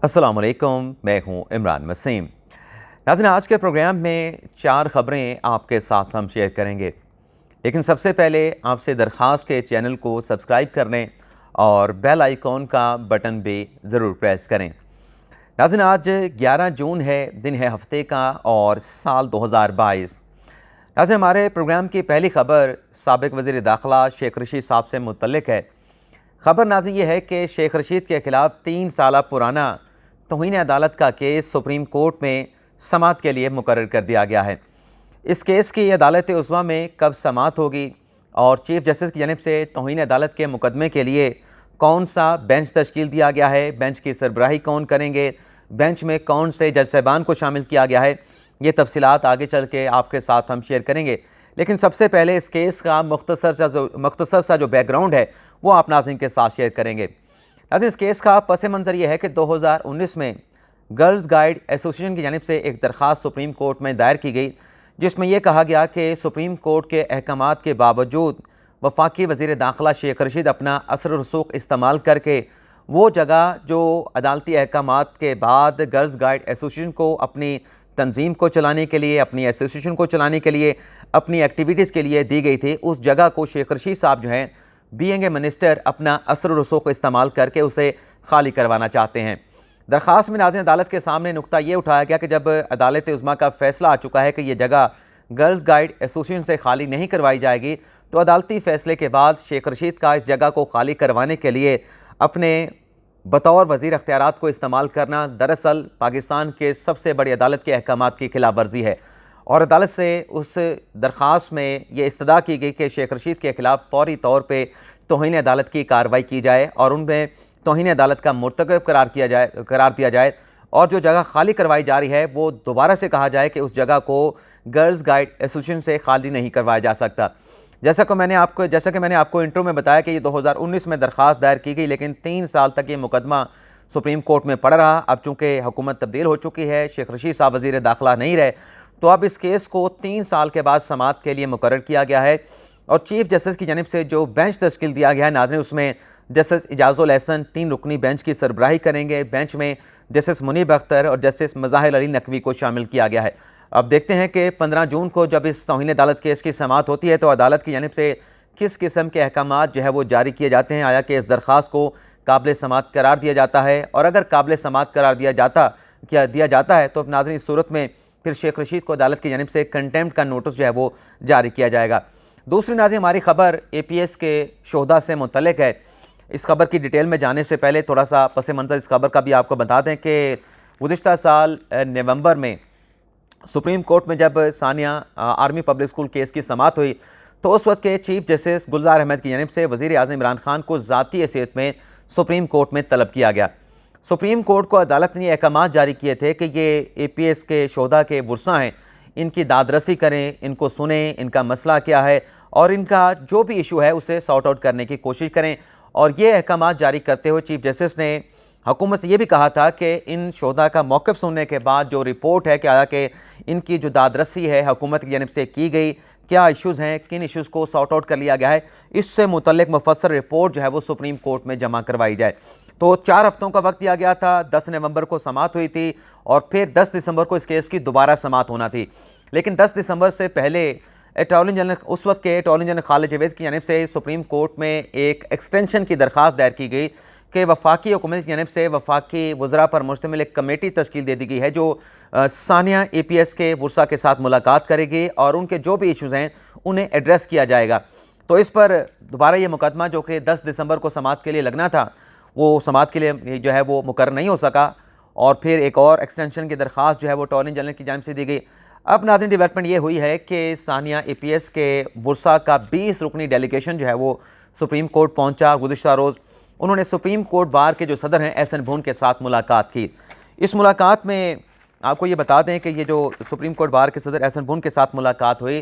अस्सलाम वालेकुम, मैं हूं इमरान वसीम। नाज़रीन, आज के प्रोग्राम में 4 ख़बरें आपके साथ हम शेयर करेंगे, लेकिन सबसे पहले आपसे दरख्वास्त के चैनल को सब्सक्राइब करने और बेल आइकॉन का बटन भी ज़रूर प्रेस करें। नाज़रीन, आज 11 जून है, दिन है हफ्ते का और साल 2022। नाज़रीन, हमारे प्रोग्राम की पहली खबर साबिक़ वज़ीर दाखिला शेख रशीद साहब से मुतल्लिक़ है। खबर नाज़रीन ये है कि शेख रशीद के ख़िलाफ़ 3 साल पुराना तौहीन अदालत का केस सुप्रीम कोर्ट में समाअत के लिए मुकर्रर कर दिया गया है। इस केस की अदालत उज़्मा में कब समाअत होगी और चीफ जस्टिस की जानिब से तौहीन अदालत के मुकदमे के लिए कौन सा बेंच तश्कील दिया गया है, बेंच की सरबराही कौन करेंगे, बेंच में कौन से जज साहबान को शामिल किया गया है, ये तफसीलात आगे चल के आपके साथ हम शेयर करेंगे। लेकिन सबसे पहले इस केस का मुख्तसर सा जो बैकग्राउंड है वो आप नाज़रीन के साथ शेयर करेंगे। नाज़रीन, इस केस का पस मंज़र यह है कि 2019 में गर्ल्स गाइड एसोसिएशन की जानिब से एक दरख्वास्त सुप्रीम कोर्ट में दायर की गई, जिसमें यह कहा गया कि सुप्रीम कोर्ट के अहकामात के बावजूद वफाकी वज़ीर दाखिला शेख रशीद अपना असर रसूख इस्तेमाल करके वो जगह जो अदालती अहकामात के बाद गर्ल्स गाइड एसोसिएशन को अपनी तंजीम को चलाने के लिए, अपनी एसोसिएशन को चलाने के लिए, अपनी एक्टिविटीज़ के लिए दी गई थी, उस जगह को शेख रशीद साहब जो हैं बीइंग ए मिनिस्टर अपना असर रसूख इस्तेमाल करके उसे खाली करवाना चाहते हैं। दरख्वास्त में नाज़रीन अदालत के सामने नुक्ता ये उठाया गया कि जब अदालत उज़्मा का फैसला आ चुका है कि ये जगह गर्ल्स गाइड एसोसिएशन से खाली नहीं करवाई जाएगी, तो अदालती फ़ैसले के बाद शेख रशीद का इस जगह को खाली करवाने के लिए अपने बतौर वज़ीर अख्तियारात को इस्तेमाल करना दरअसल पाकिस्तान के सबसे बड़ी अदालत के अहकामात की खिलाफ वर्जी है। और अदालत से उस दरख्वास्त में ये इस्तदा की गई कि शेख रशीद के ख़िलाफ़ फ़ौरी तौर पर तौहीन अदालत की कार्रवाई की जाए और उनमें तौहीन अदालत का मुर्तकब करार दिया जाए और जो जगह खाली करवाई जा रही है वो दोबारा से कहा जाए कि उस जगह को गर्ल्स गाइड एसोसिएशन से खाली नहीं करवाया जा सकता। जैसा कि मैंने आपको इंट्रो में बताया कि ये 2019 में दरख्वास्त दायर की गई, लेकिन 3 साल तक ये मुकदमा सुप्रीम कोर्ट में पड़ा रहा। अब चूँकि हुकूमत तब्दील हो चुकी है, शेख रशीद साहब वज़ीर दाखिला नहीं रहे, तो अब इस केस को 3 साल के बाद समाअत के लिए मुकर्रर किया गया है और चीफ जस्टिस की जानिब से जो बेंच तश्कील दिया गया है नाज़रीन, उसमें जस्टिस इजाज़ुल एहसन 3 रुकनी बेंच की सरबराही करेंगे। बेंच में जस्टिस मुनीब अख्तर और जस्टिस मज़ाहिर अली नकवी को शामिल किया गया है। अब देखते हैं कि 15 जून को जब इस तौहीन अदालत केस की समाअत होती है तो अदालत की जानिब से किस किस्म के अहकामात जो है वो जारी किए जाते हैं। आया कि इस दरख्वास्त को काबिल समाअत करार दिया जाता है, और अगर काबिल समाअत करार दिया जाता है तो नाज़रीन इस सूरत में फिर शेख रशीद को अदालत की जानिब से कंटेम्प्ट का नोटिस जो है वो जारी किया जाएगा। दूसरी नाज़रीन हमारी खबर APS के शोहदा से मुतल्लिक़ है। इस खबर की डिटेल में जाने से पहले थोड़ा सा पस मंज़र इस खबर का भी आपको बता दें कि गुज़िश्ता साल नवंबर में सुप्रीम कोर्ट में जब Sania army public school case की समाअत हुई तो उस वक्त के चीफ जस्टिस गुलजार अहमद की जानिब से वज़ीर आज़म इमरान खान को ज़ाती हैसियत में सुप्रीम कोर्ट में तलब किया गया। सुप्रीम कोर्ट को अदालत ने अहकामात जारी किए थे कि ये APS के शोहदा के वर्सा हैं, इनकी दादरसी करें, इनको सुनें, इनका मसला क्या है और इनका जो भी इशू है उसे सॉर्ट आउट करने की कोशिश करें। और ये अहकामात जारी करते हुए चीफ जस्टिस ने हुकूमत से ये भी कहा था कि इन शोहदा का मौक़िफ़ सुनने के बाद जो रिपोर्ट है कि आया कि इनकी जो दादरसी है हुकूमत की जानिब से की गई, क्या इश्यूज़ हैं, किन इश्यूज़ को सॉर्ट आउट कर लिया गया है, इससे मुतल्लिक़ मुफस्सल रिपोर्ट जो है वो सुप्रीम कोर्ट में जमा करवाई जाए। तो 4 हफ्तों का वक्त दिया गया था। 10 नवंबर को समाअत हुई थी और फिर 10 दिसंबर को इस केस की दोबारा समाअत होना थी, लेकिन 10 दिसंबर से पहले उस वक्त के अटॉर्नी जनरल खालिद जवेद की जानिब से सुप्रीम कोर्ट में एक एक्सटेंशन की दरख्वास्त दायर की गई कि वफाकी हुकूमत की जानिब से वफाकी वज़रा पर मुश्तमिल एक कमेटी तश्कील दे दी गई है जो सानिया APS के वर्सा के साथ मुलाकात करेगी और उनके जो भी इशूज़ हैं उन्हें एड्रेस किया जाएगा। तो इस पर दोबारा ये मुकदमा जो कि 10 दिसंबर को समाअत के लिए लगना था वो समाअत के लिए जो है वो मुकर्रर नहीं हो सका और फिर एक और एक्सटेंशन की दरख्वास्त जो है वो अटॉर्नी जनरल की जानिब से दी गई। अब नाज़रीन डेवलपमेंट ये हुई है कि सानिया APS के वर्सा का 20 रुकनी डेलीगेशन जो है वो सुप्रीम कोर्ट पहुंचा गुज़िश्ता रोज़। उन्होंने सुप्रीम कोर्ट बार के जो सदर हैं एहसन भून के साथ मुलाकात की। इस मुलाकात में आपको ये बता दें कि ये जो सुप्रीम कोर्ट बार के सदर एहसन भून के साथ मुलाकात हुई,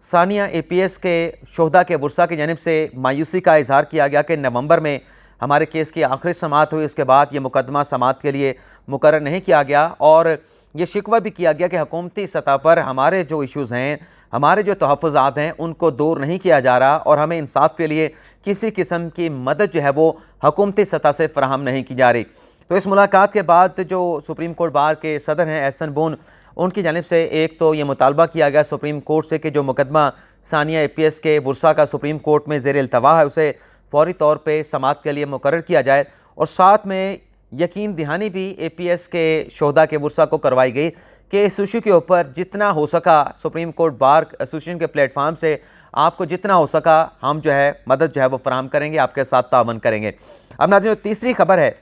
सानिया APS के शोहदा के वर्सा की जानिब से मायूसी का इजहार किया गया कि नवंबर में हमारे केस की आखिरी समाअत हुई, उसके बाद ये मुकदमा समाअत के लिए मुकर्रर नहीं किया गया और ये शिकवा भी किया गया कि हुकूमती सतह पर हमारे जो इश्यूज़ हैं, हमारे जो तहफ़्फ़ुज़ात हैं उनको दूर नहीं किया जा रहा और हमें इंसाफ के लिए किसी किस्म की मदद जो है वो हुकूमती सतह से फ़राहम नहीं की जा रही। तो इस मुलाकात के बाद जो सुप्रीम कोर्ट बार के सदर हैं एहसन बोन, उनकी जानिब से एक तो ये मुतालबा किया गया सुप्रीम कोर्ट से कि जो मुकदमा सानिया APS के बुरसा का सुप्रीम कोर्ट में ज़ेर इल्तवा है उसे फौरी तौर पे समाअत के लिए मुकर्रर किया जाए, और साथ में यकीन दहानी भी APS के शोहदा के बुरसा को करवाई गई कि इस इशू के ऊपर जितना हो सका सुप्रीम कोर्ट बार एसोसिएशन के प्लेटफार्म से आपको जितना हो सका हम जो है मदद जो है वो फराहम करेंगे, आपके साथ तावन करेंगे। अब नाज़रीन, जो तीसरी खबर है,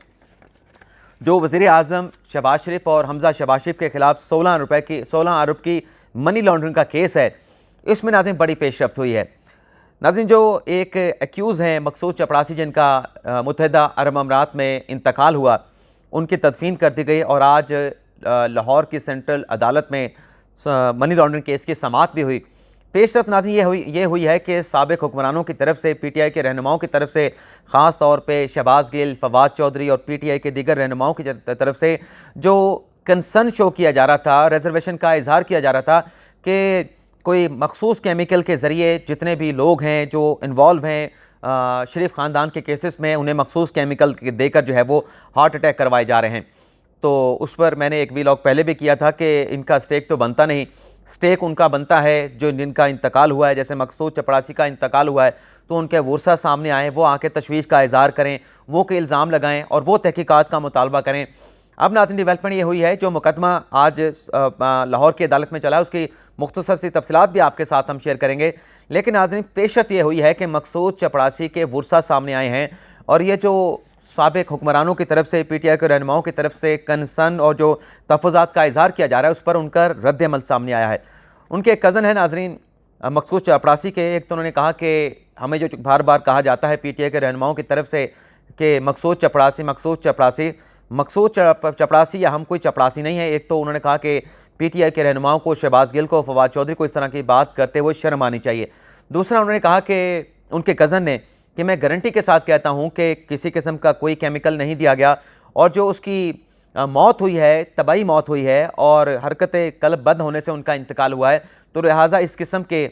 जो वज़ीर आज़म शहबाज शरीफ और हमजा शहबाज शरीफ के खिलाफ 16 अरब की मनी लॉन्ड्रिंग का केस है, इसमें नाज़रीन बड़ी पेशरफ्त हुई है। नाज़रीन, जो एक एक्यूज़ हैं मकसूद चपड़ासी, जिनका मुत्तहिदा अरब अमारात में इंतकाल हुआ, उनकी तदफीन कर दी गई और आज लाहौर की सेंट्रल अदालत में मनी लॉन्ड्रिंग केस की समाअत भी हुई। पेशरफ्त नाज़रीन ये हुई है कि साबिक हुक्मरानों की तरफ से, PTI के रहनुमाओं की तरफ से, ख़ास तौर पे शहबाज गिल, फवाद चौधरी और PTI के दीगर रहनुमाओं की तरफ से जो कंसर्न शो किया जा रहा था, रिजर्वेशन का इजहार किया जा रहा था कि कोई मखसूस केमिकल के ज़रिए जितने भी लोग हैं जो इन्वॉल्व हैं शरीफ ख़ानदान के केसेस में, उन्हें मखसूस केमिकल देकर जो है वो हार्ट अटैक करवाए जा रहे हैं। तो उस पर मैंने एक वीलॉग पहले भी किया था कि इनका स्टेक तो बनता नहीं, स्टेक उनका बनता है जो जिनका इंतकाल हुआ है। जैसे मकसूद चपड़ासी का इंतकाल हुआ है तो उनके वर्सा सामने आए, वो आके तशवीश का इजहार करें, वो के इल्ज़ाम लगाएं और वो तहकीकात का मुतालबा करें। अब नाज़रीन, डेवलपमेंट ये हुई है, जो मुकदमा आज लाहौर की अदालत में चला, उसकी मुख्तसर सी तफसीलात भी आपके साथ हम शेयर करेंगे। लेकिन नाज़रीन, पेशरत ये हुई है कि मकसूद चपड़ासी के वर्सा सामने आए हैं और ये जो साबिक हुक्मरानों की तरफ से, PTI के रहनुमाओं की तरफ से कंसर्न और जो तहफ़्फ़ुज़ात का इजहार किया जा रहा है, उस पर उनका रद्द-ए-अमल सामने आया है। उनके एक कज़न है नाज़रीन मकसूद चपड़ासी के, एक तो उन्होंने कहा कि हमें जो बार बार कहा जाता है PTI के रहनुमाओं की तरफ से कि मकसूद चपड़ासी या हम कोई चपड़ासी नहीं है। एक तो उन्होंने कहा कि PTI के रहनुमाओं को, शहबाज गिल को, फवाद चौधरी को इस तरह की बात करते हुए शर्म आनी चाहिए। दूसरा, उन्होंने कहा कि उनके कज़न ने कि मैं गारंटी के साथ कहता हूं कि किसी किस्म का कोई केमिकल नहीं दिया गया और जो उसकी मौत हुई है, तबाही मौत हुई है और हरकत कल्ब बंद होने से उनका इंतकाल हुआ है, तो लिहाजा इस किस्म के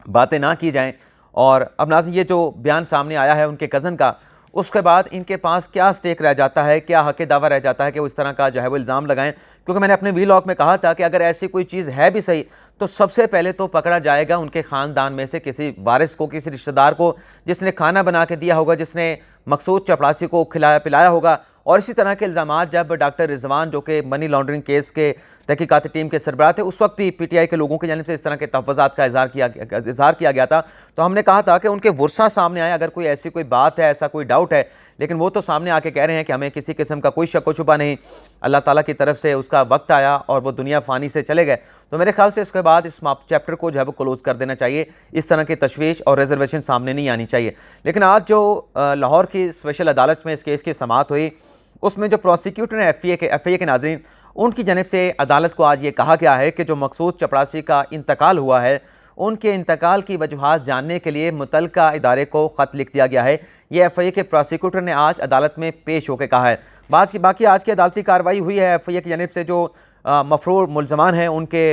बातें ना की जाएं। और अब नाज़रीन, ये जो बयान सामने आया है उनके कज़न का, उसके बाद इनके पास क्या स्टेक रह जाता है, क्या हक़ दावा रह जाता है कि वो इस तरह का जो है वो इल्ज़ाम लगाएं। क्योंकि मैंने अपने वीलॉग में कहा था कि अगर ऐसी कोई चीज़ है भी सही तो सबसे पहले तो पकड़ा जाएगा उनके ख़ानदान में से किसी वारिस को, किसी रिश्तेदार को, जिसने खाना बना के दिया होगा, जिसने मकसूद चपड़ासी को खिलाया पिलाया होगा। और इसी तरह के इल्ज़ामात जब डॉक्टर रिजवान, जो कि मनी लॉन्ड्रिंग केस के तहकीकाती टीम के सरबराह थे, उस वक्त भी PTI के लोगों की जानिब से इस तरह के तहफ़्फ़ुज़ात का इज़हार किया गया था, तो हमने कहा था कि उनके वर्सा सामने आए, अगर कोई ऐसी कोई बात है, ऐसा कोई डाउट है, लेकिन वो तो सामने आके कह रहे हैं कि हमें किसी किस्म का कोई शक व शुबा नहीं, अल्लाह ताला की तरफ से उसका वक्त आया और वो दुनिया फ़ानी से चले गए। तो मेरे ख्याल से इसके बाद इस चैप्टर को जो है वो क्लोज़ कर देना चाहिए, इस तरह की तशवीश और रिजर्वेशन सामने नहीं आनी चाहिए। लेकिन आज जो लाहौर की स्पेशल अदालत में इस केस की समाअत हुई, उसमें जो प्रोसिक्यूटर हैं FIA के नाज़रीन, उनकी जानिब से अदालत को आज ये कहा गया है कि जो मकसूद चपड़ासी का इंतकाल हुआ है, उनके इंतकाल की वजूहात जानने के लिए मुतल्लिका इदारे को ख़त लिख दिया गया है। ये FIA के प्रोसिक्यूटर ने आज अदालत में पेश होकर कहा है। बाकी आज की अदालती कार्रवाई हुई है। FIA की जानिब से जो मफरूर मुल्ज़मान हैं उनके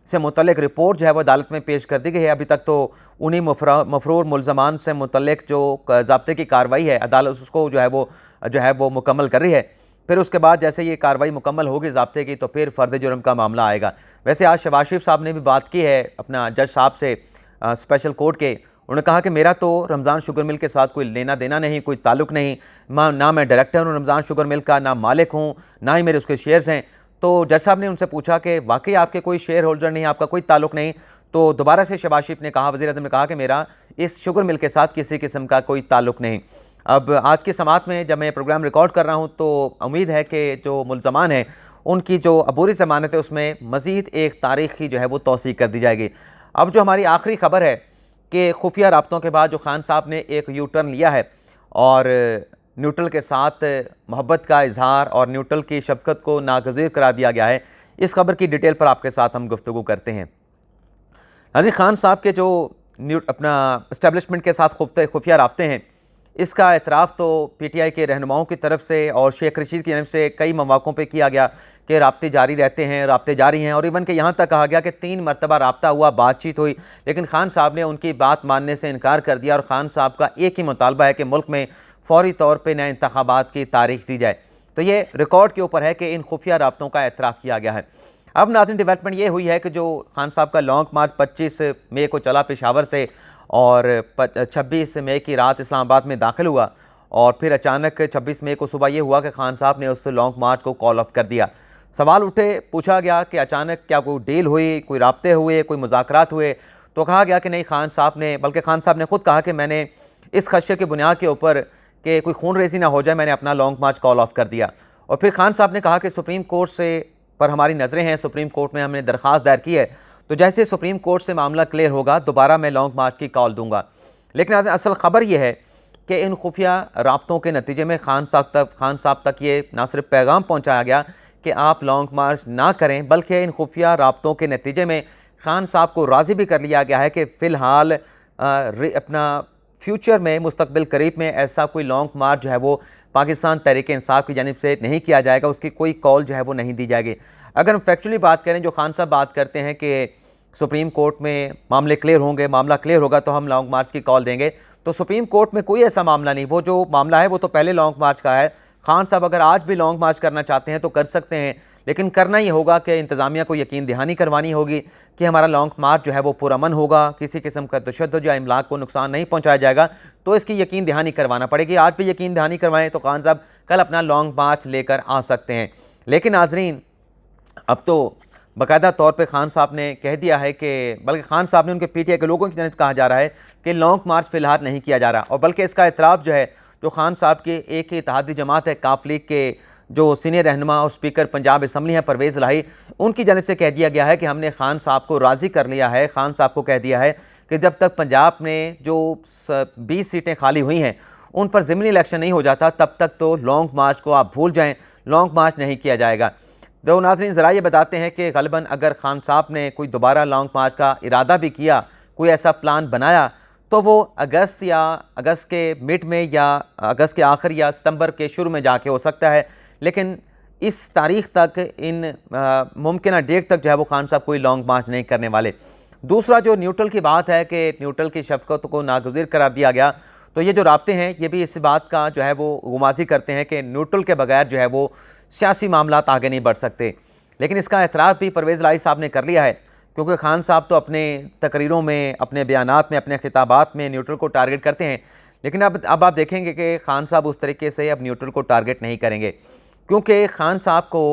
से मुतल्लिक रिपोर्ट जो है वो अदालत में पेश कर दी गई है। अभी तक तो उन्हीं मफरूर मुल्ज़मान से मुतल्लिक जो ज़ाब्ते की कार्रवाई है, अदालत उसको जो है वो मुकम्मल कर रही है। फिर उसके बाद जैसे ये कार्रवाई मुकम्मल होगी ज़ाब्ते की, तो फिर फ़र्द जुर्म का मामला आएगा। वैसे आज शहबाज शरीफ साहब ने भी बात की है अपना जज साहब से स्पेशल कोर्ट के। उन्होंने कहा कि मेरा तो रमज़ान शुगर मिल के साथ कोई लेना देना नहीं, कोई ताल्लुक़ नहीं, ना मैं डायरेक्टर हूँ रमज़ान शुगर मिल का, ना मालिक हूँ, ना ही मेरे उसके शेयर्स हैं। तो जज साहब ने उनसे पूछा कि वाकई आपके कोई शेयर होल्डर नहीं, आपका कोई ताल्लुक़ नहीं? तो दोबारा से शहबाज शरीफ ने कहा, वज़ीर आज़म ने कहा कि मेरा इस शुगर मिल के साथ किसी किस्म का कोई ताल्लुक़ नहीं। अब आज की समाअत में जब मैं प्रोग्राम रिकॉर्ड कर रहा हूँ तो उम्मीद है कि जो मुल्ज़मान हैं उनकी जो अबूरी ज़मानत है उसमें मज़ीद एक तारीख़ की जो है वो तौसीक़ कर दी जाएगी। अब जो हमारी आखिरी खबर है कि खुफिया राब्तों के बाद जो खान साहब ने एक यू टर्न लिया है और न्यूट्रल के साथ मोहब्बत का इजहार और न्यूट्रल की शफ़क़त को नागज़ीर करा दिया गया है, इस खबर की डिटेल पर आपके साथ हम गुफ्तगू करते हैं। हाजी खान साहब के जो अपना इस्टेब्लिशमेंट के साथ खुफिया राब्ते हैं, इसका एतराफ़ तो PTI के रहनुमाओं की तरफ से और शेख रशीद की तरफ से कई मौक़ों पे किया गया कि राब्ते जारी रहते हैं, राब्ते जारी हैं, और इवन के यहाँ तक कहा गया कि 3 मरतबा राब्ता हुआ, बातचीत हुई, लेकिन खान साहब ने उनकी बात मानने से इनकार कर दिया। और ख़ान साहब का एक ही मुतालबा है कि मुल्क में फ़ौरी तौर पर नए इंतखाबात की तारीख दी जाए। तो ये रिकॉर्ड के ऊपर है कि इन खुफिया राब्तों का एतराफ़ किया गया है। अब नाज़रीन डेवलपमेंट ये हुई है कि जो खान साहब का लॉन्ग मार्च 25 मई को चला पेशावर से और 26 मई की रात इस्लामाबाद में दाखिल हुआ और फिर अचानक 26 मई को सुबह ये हुआ कि खान साहब ने उस लॉन्ग मार्च को कॉल ऑफ कर दिया। सवाल उठे, पूछा गया कि अचानक क्या कोई डील हुई, कोई राब्ते हुए, कोई मुज़ाकरात हुए? तो कहा गया कि नहीं, खान साहब ने, बल्कि खान साहब ने खुद कहा कि मैंने इस खदशे की बुनियाद के ऊपर कि कोई खून रेजी ना हो जाए, मैंने अपना लॉन्ग मार्च कॉल ऑफ कर दिया। और फिर खान साहब ने कहा कि सुप्रीम कोर्ट से पर हमारी नज़रें हैं, सुप्रीम कोर्ट में हमने दरख्वास्त दायर की है, तो जैसे सुप्रीम कोर्ट से मामला क्लियर होगा दोबारा मैं लॉन्ग मार्च की कॉल दूंगा। लेकिन असल ख़बर यह है कि इन खुफिया राब्तों के नतीजे में खान साहब तक ये ना सिर्फ पैगाम पहुँचाया गया कि आप लॉन्ग मार्च ना करें, बल्कि इन खुफिया राब्तों के नतीजे में खान साहब को राज़ी भी कर लिया गया है कि फ़िलहाल अपना फ्यूचर में, मुस्तकबिल करीब में ऐसा कोई लॉन्ग मार्च जो है वो पाकिस्तान तहरीक इंसाफ की जानिब से नहीं किया जाएगा, उसकी कोई कॉल जो है वो नहीं दी जाएगी। अगर हम फैक्चुअली बात करें, जो खान साहब बात करते हैं कि सुप्रीम कोर्ट में मामला क्लियर होगा तो हम लॉन्ग मार्च की कॉल देंगे, तो सुप्रीम कोर्ट में कोई ऐसा मामला नहीं। वो जो मामला है वो तो पहले लॉन्ग मार्च का है। खान साहब अगर आज भी लॉन्ग मार्च करना चाहते हैं तो कर सकते हैं, लेकिन करना ये होगा कि इंतज़ामिया को यकीन दहानी करवानी होगी कि हमारा लॉन्ग मार्च जो है वो पुरअमन होगा, किसी किस्म का तशद्दुद या इमलाक को नुकसान नहीं पहुँचाया जाएगा, तो इसकी यकीन दहानी करवाना पड़ेगी। आज भी यकीन दहानी करवाएं तो खान साहब कल अपना लॉन्ग मार्च लेकर आ सकते हैं। लेकिन नाज़रीन, अब तो बाकायदा तौर पे खान साहब ने कह दिया है कि, बल्कि खान साहब ने उनके पीटीआई के लोगों की जानिब कहा जा रहा है कि लॉन्ग मार्च फ़िलहाल नहीं किया जा रहा, और बल्कि इसका एतराफ़ जो है, जो खान साहब के एक ही इत्तेहादी जमात है काफ लीग के जो सीनियर रहनुमा और स्पीकर पंजाब असम्बली हैं परवेज़ इलाही, उनकी जानिब से कह दिया गया है कि हमने खान साहब को राज़ी कर लिया है। खान साहब को कह दिया है कि जब तक पंजाब में जो 20 सीटें खाली हुई हैं उन पर ज़िमनी इलेक्शन नहीं हो जाता, तब तक तो लॉन्ग मार्च को आप भूल जाएँ, लॉन्ग मार्च नहीं किया जाएगा। तो नाज़रीन ज़रा ये बताते हैं कि ग़ालिबन अगर खान साहब ने कोई दोबारा लॉन्ग मार्च का इरादा भी किया, कोई ऐसा प्लान बनाया, तो वो अगस्त के मिड में या अगस्त के आखिर या सितंबर के शुरू में जाके हो सकता है। लेकिन इस तारीख़ तक, इन मुमकिन डेट तक जो है वो खान साहब कोई लॉन्ग मार्च नहीं करने वाले। दूसरा जो न्यूट्रल की बात है कि न्यूट्रल की शफ़क़त को नागुज़ीर करार दिया गया, तो ये जो राब्ते हैं ये भी इस बात का जो है वो गुमाजी करते हैं कि न्यूट्रल के बगैर जो है वो सियासी मामलात आगे नहीं बढ़ सकते। लेकिन इसका एतराफ़ भी परवेज़ इलाही साहब ने कर लिया है, क्योंकि खान साहब तो अपने तकरीरों में, अपने बयानात में, अपने खिताबात में न्यूट्रल को टारगेट करते हैं। लेकिन अब आप देखेंगे कि खान साहब उस तरीके से अब न्यूट्रल को टारगेट नहीं करेंगे, क्योंकि खान साहब को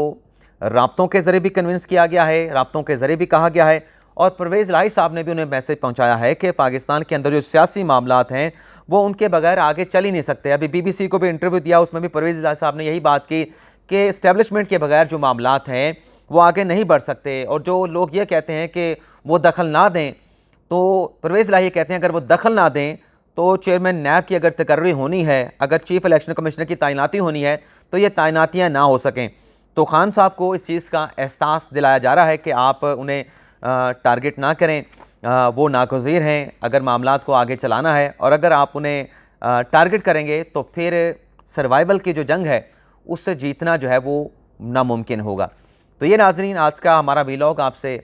राब्तों के ज़रिए भी कन्विंस किया गया है, राब्तों के ज़रिए भी कहा गया है, और परवेज़ इलाही साहब ने भी उन्हें मैसेज पहुंचाया है कि पाकिस्तान के अंदर जो सियासी मामलात हैं वो उनके बगैर आगे चल ही नहीं सकते। अभी BBC को भी इंटरव्यू दिया, उसमें भी परवेज़ इलाही साहब ने यही बात की कि इस्टेब्लिशमेंट के बगैर जो मामलात हैं वो आगे नहीं बढ़ सकते। और जो लोग ये कहते हैं कि वो दखल ना दें, तो परवेज़ इलाही कहते हैं अगर वो दखल ना दें तो चेयरमैन नैब की अगर तकर्री होनी है, अगर चीफ इलेक्शन कमिश्नर की तैनाती होनी है, तो ये तैनातियाँ ना हो सकें। तो खान साहब को इस चीज़ का एहसास दिलाया जा रहा है कि आप उन्हें टारगेट ना करें, वो नागुज़ीर हैं अगर मामलात को आगे चलाना है, और अगर आप उन्हें टारगेट करेंगे तो फिर सर्वाइवल की जो जंग है उससे जीतना जो है वो नामुमकिन होगा। तो ये नाज़रीन, आज का हमारा वीलॉग आपसे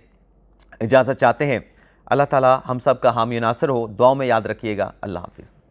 इजाज़त चाहते हैं। अल्लाह ताला हम सब का हामी नासिर हो, दुआओं में याद रखिएगा। अल्लाह हाफ़िज़।